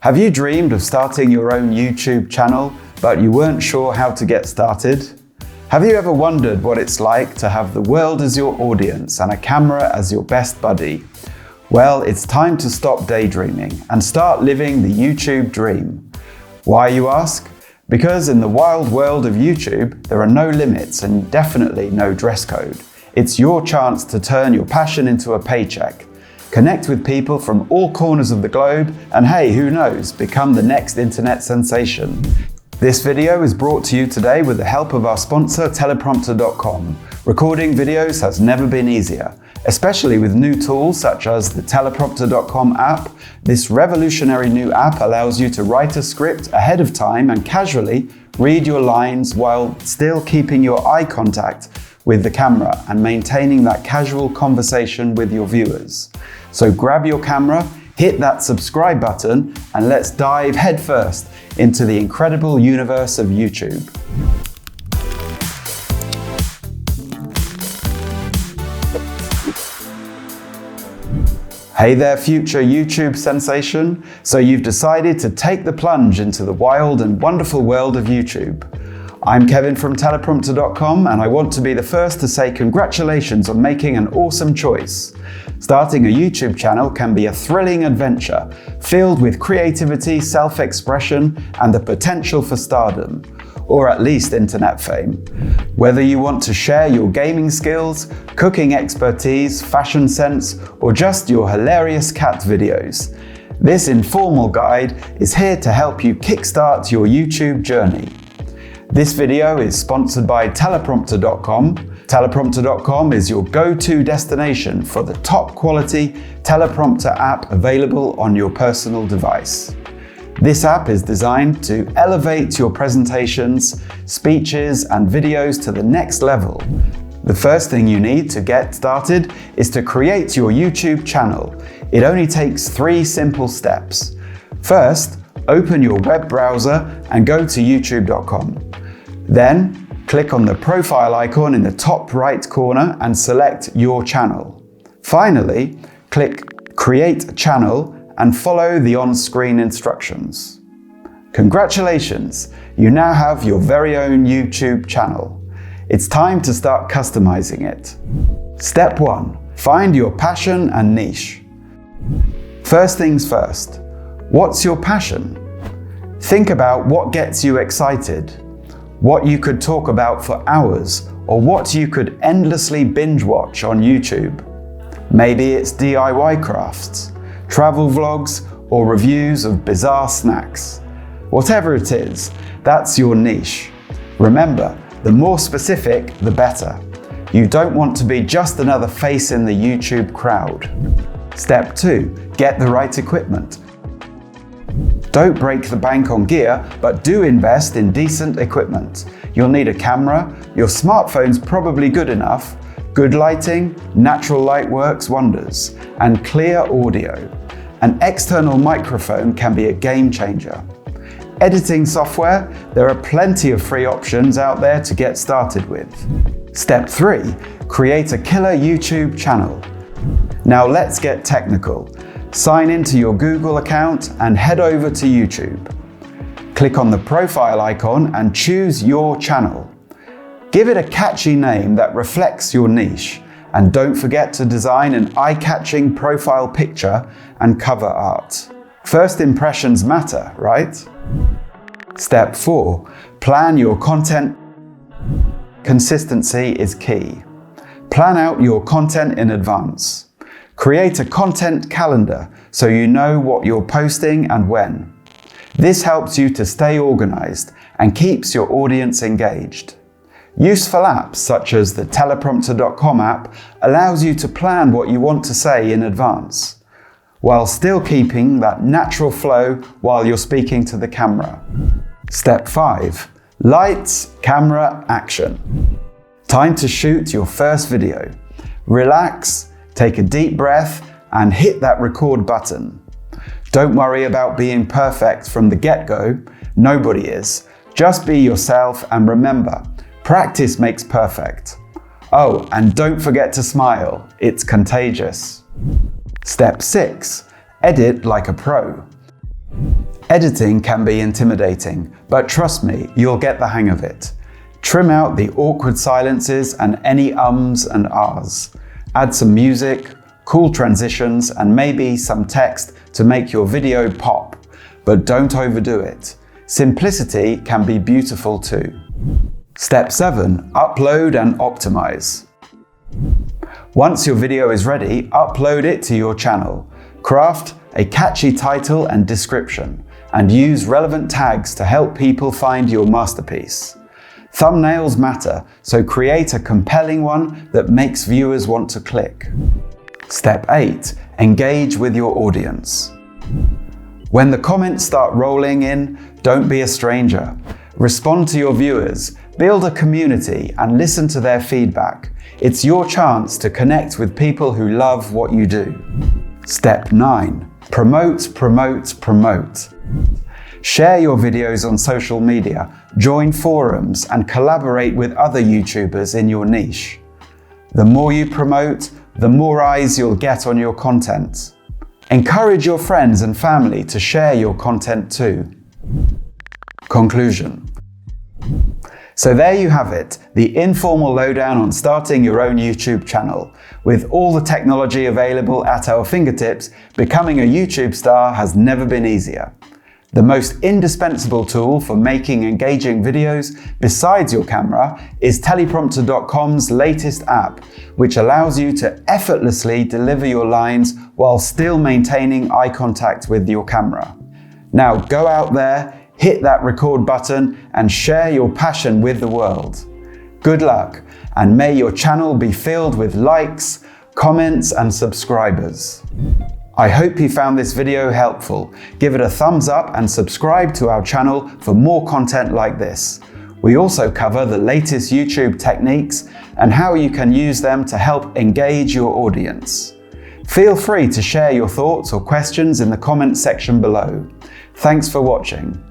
Have you dreamed of starting your own YouTube channel, but you weren't sure how to get started? Have you ever wondered what it's like to have the world as your audience and a camera as your best buddy? Well, it's time to stop daydreaming and start living the YouTube dream. Why, you ask? Because in the wild world of YouTube, there are no limits and definitely no dress code. It's your chance to turn your passion into a paycheck. Connect with people from all corners of the globe and hey, who knows, become the next internet sensation. This video is brought to you today with the help of our sponsor Teleprompter.com. Recording videos has never been easier, especially with new tools such as the Teleprompter.com app. This revolutionary new app allows you to write a script ahead of time and casually read your lines while still keeping your eye contact with the camera and maintaining that casual conversation with your viewers. So grab your camera, hit that subscribe button, and let's dive headfirst into the incredible universe of YouTube. Hey there, future YouTube sensation. So you've decided to take the plunge into the wild and wonderful world of YouTube. I'm Kevin from Teleprompter.com, and I want to be the first to say congratulations on making an awesome choice. Starting a YouTube channel can be a thrilling adventure, filled with creativity, self-expression, and the potential for stardom, or at least internet fame. Whether you want to share your gaming skills, cooking expertise, fashion sense, or just your hilarious cat videos, this informal guide is here to help you kickstart your YouTube journey. This video is sponsored by Teleprompter.com. Teleprompter.com is your go-to destination for the top quality teleprompter app available on your personal device. This app is designed to elevate your presentations, speeches, and videos to the next level. The first thing you need to get started is to create your YouTube channel. It only takes 3 simple steps. First, open your web browser and go to youtube.com. Then, click on the profile icon in the top right corner and select your channel. Finally, click Create Channel and follow the on-screen instructions. Congratulations! You now have your very own YouTube channel. It's time to start customizing it. Step 1. Find your passion and niche. First things first. What's your passion? Think about what gets you excited, what you could talk about for hours, or what you could endlessly binge watch on YouTube. Maybe it's DIY crafts, travel vlogs, or reviews of bizarre snacks. Whatever it is, that's your niche. Remember, the more specific, the better. You don't want to be just another face in the YouTube crowd. Step 2. Get the right equipment. Don't break the bank on gear, but do invest in decent equipment. You'll need a camera, your smartphone's probably good enough, good lighting, natural light works wonders, and clear audio. An external microphone can be a game changer. Editing software, there are plenty of free options out there to get started with. Step 3. Create a killer YouTube channel. Now let's get technical. Sign into your Google account and head over to YouTube. Click on the profile icon and choose your channel. Give it a catchy name that reflects your niche, and don't forget to design an eye-catching profile picture and cover art. First impressions matter, right? Step 4. Plan your content. Consistency is key. Plan out your content in advance. Create a content calendar so you know what you're posting and when. This helps you to stay organized and keeps your audience engaged. Useful apps such as the Teleprompter.com app allows you to plan what you want to say in advance, while still keeping that natural flow while you're speaking to the camera. Step 5. Lights, camera, action. Time to shoot your first video. Relax, take a deep breath, and hit that record button. Don't worry about being perfect from the get-go. Nobody is. Just be yourself and remember, practice makes perfect. Oh, and don't forget to smile. It's contagious. Step 6. Edit like a pro. Editing can be intimidating, but trust me, you'll get the hang of it. Trim out the awkward silences and any ums and ahs. Add some music, cool transitions, and maybe some text to make your video pop, but don't overdo it. Simplicity can be beautiful too. Step 7. Upload and optimize. Once your video is ready, upload it to your channel. Craft a catchy title and description, and use relevant tags to help people find your masterpiece. Thumbnails matter, so create a compelling one that makes viewers want to click. Step 8. Engage with your audience. When the comments start rolling in, don't be a stranger. Respond to your viewers, build a community, and listen to their feedback. It's your chance to connect with people who love what you do. Step 9. Promote, promote, promote. Share your videos on social media, join forums, and collaborate with other YouTubers in your niche. The more you promote, the more eyes you'll get on your content. Encourage your friends and family to share your content too. Conclusion. So there you have it, the informal lowdown on starting your own YouTube channel. With all the technology available at our fingertips, becoming a YouTube star has never been easier. The most indispensable tool for making engaging videos, besides your camera, is Teleprompter.com's latest app, which allows you to effortlessly deliver your lines while still maintaining eye contact with your camera. Now go out there, hit that record button, and share your passion with the world. Good luck, and may your channel be filled with likes, comments, and subscribers. I hope you found this video helpful. Give it a thumbs up and subscribe to our channel for more content like this. We also cover the latest YouTube techniques and how you can use them to help engage your audience. Feel free to share your thoughts or questions in the comments section below. Thanks for watching.